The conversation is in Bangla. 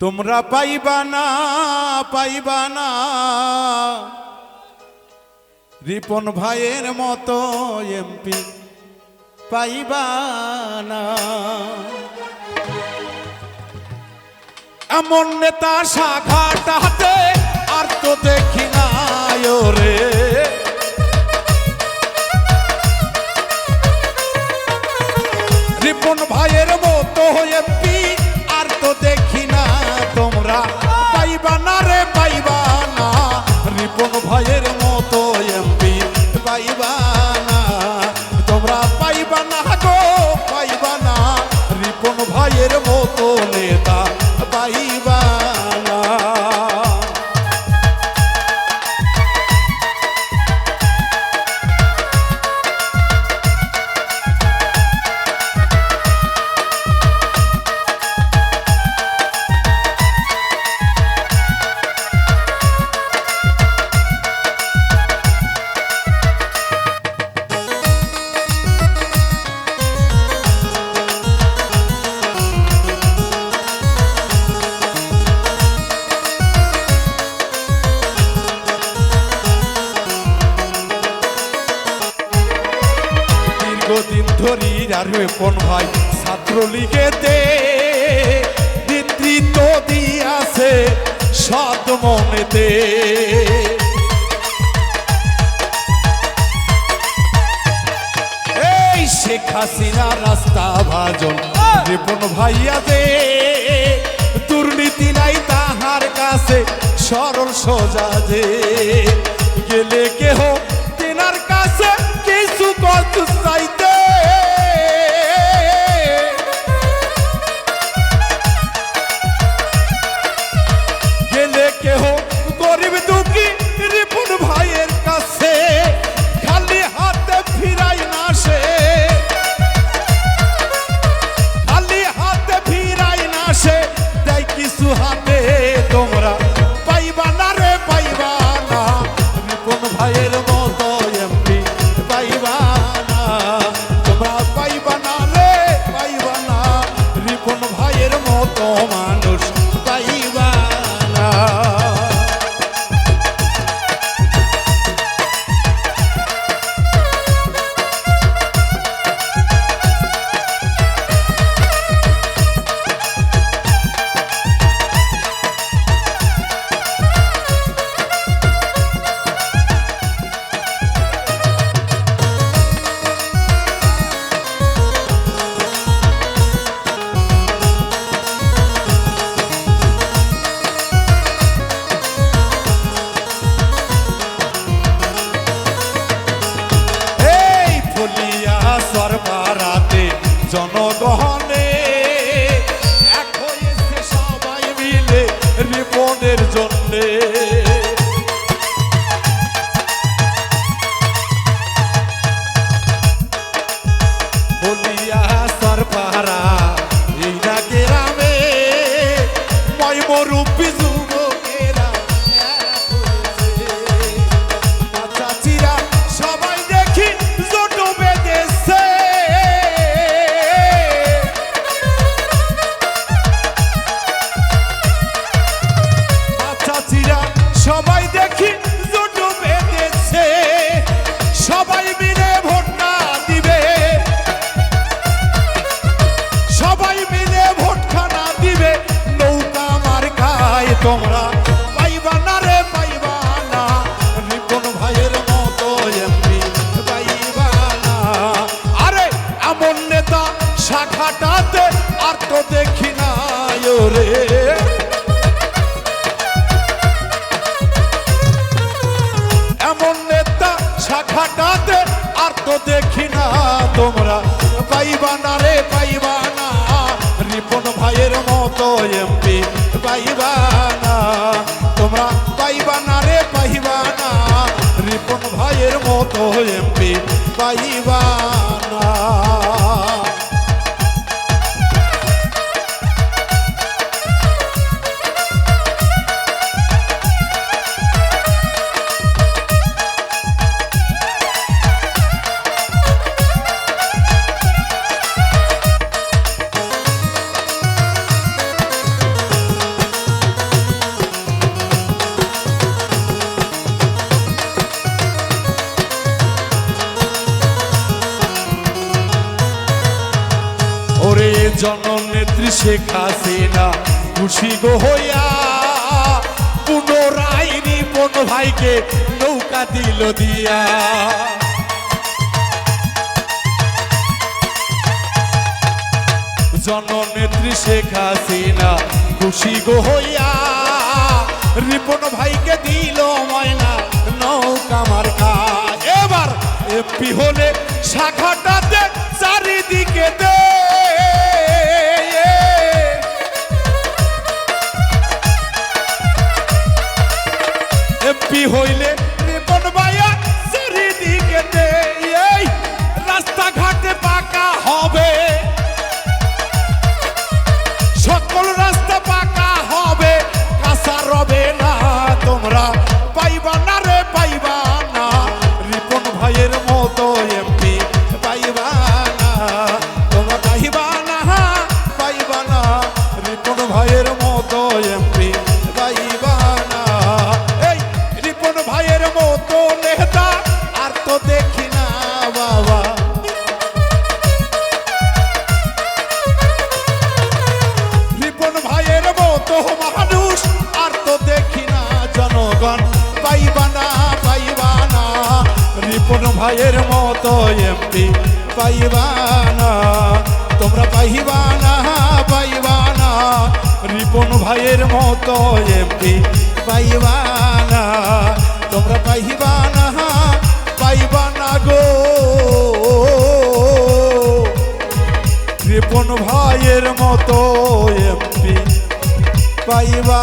তোমরা পাইবা না রিপন ভাইয়ের মতো এমপি পাইবা না। এমন নেতা শাখাটাতে আর তো দেখি না রে। রিপন ভাইয়ের মতো এমপি আর তো দেখি না। তোমরা পাইবা না রে, পাইবা না রিপন ভাইয়ের মতো এমপি পাইবা না। তোমরা পাইবা না গো, পাইবা না রিপন ভাইয়ের মতো নেতা পাইবা না। দীর্ঘদিন ধরি আর রিপন ভাই ছাত্রলীগেতে নেতৃত্ব দিয়াছে সৎ মনেতে। এই শেখ হাসিনা রাস্তা ভাজন রিপন ভাইয়া দে। দুর্নীতি নাই তাহার কাছে সরল সোজা যে। গেলে কেহ তেনার কাছে কিছু করতে চাইতে। গেলে কেহ গরিব দুঃখী রিপন ভাইয়ের কাছে খালি হাতে ফিরাই না সে। খালি হাতে ফিরাই না সে, দেয় কিছু হাতে। তোমরা পাইবা না রে, পাইবা না রিপন ভাইয়ের মতো এমপি পাইবা না। তোমরা পাইবা না রে, পাইবা না রিপন ভাইয়ের মতো মানুষ পাইবা না। জনগণে এক হয়েছে সবাই মিলে রিপনের জন্যে। বলিয়া সরপাড়া এই না গ্রামে ময়মরূপী যুবকেরা চাচিরা সবাই দেখি জোট বেঁধেছে। সবাই দেখি জোট বেঁধেছে। সবাই মিলে ভোট না দিবে, সবাই মিলে ভোট খানা দিবে নৌকা মার্কায়। তোমরা পাইবা না রে, পাইবা না রিপন ভাইয়ের মতো এমপি পাইবা না। আরে এমন নেতা শাখাটাতে আর তো দেখি না রে। এমন নেতা শাখাটাতে আর তো দেখি না। তোমরা পাইবা না রে, পাইবা না রিপন ভাইয়ের মতো এমপি পাইবা না। তোমরা পাইবা না রে, পাইবা না রিপন ভাইয়ের মতো এমপি পাইবা না। জননেত্রী শেখ হাসিনা খুশি গো হইয়া পুনরায় রিপন ভাইকে নৌকা দিল দিয়া। জননেত্রী শেখ হাসিনা খুশি গো হইয়া রিপন ভাইকে দিল ময়না নৌকা মার্কা। এবার এমপি হলে শাখাটাতে চারিদিকে দে, এমপি হইলে রিপন ভাইয়া চারিদিকে দে। এই রাস্তাঘাটে পাকা হবে, সকল রাস্তা পাকা হবে, কাঁচা রবে না। তোমরা পাইবা না রে পাইবা না, রিপন ভাইয়ের মতো এমপি পাইবা না। তোমরা পাইবা না পাইবা না, রিপন ভাইয়ের মতো এমপি পাইবা না। এই রিপন ভাইয়ের মতো নেতা আর তো দেখি না বাবা। রিপন ভাইয়ের মতো মানুষ আর তো দেখি না, জনগণ পাইবা না পাইবা না, রিপন ভাইয়ের মতো এমপি পাইবা না। তোমরা পাইবা না পাইবা না, রিপন ভাইয়ের মতো এমপি পাইবা না। তোমরা পাইবা না পাইবা না গো, রিপন ভাইয়ের মতো এমপি পাইবা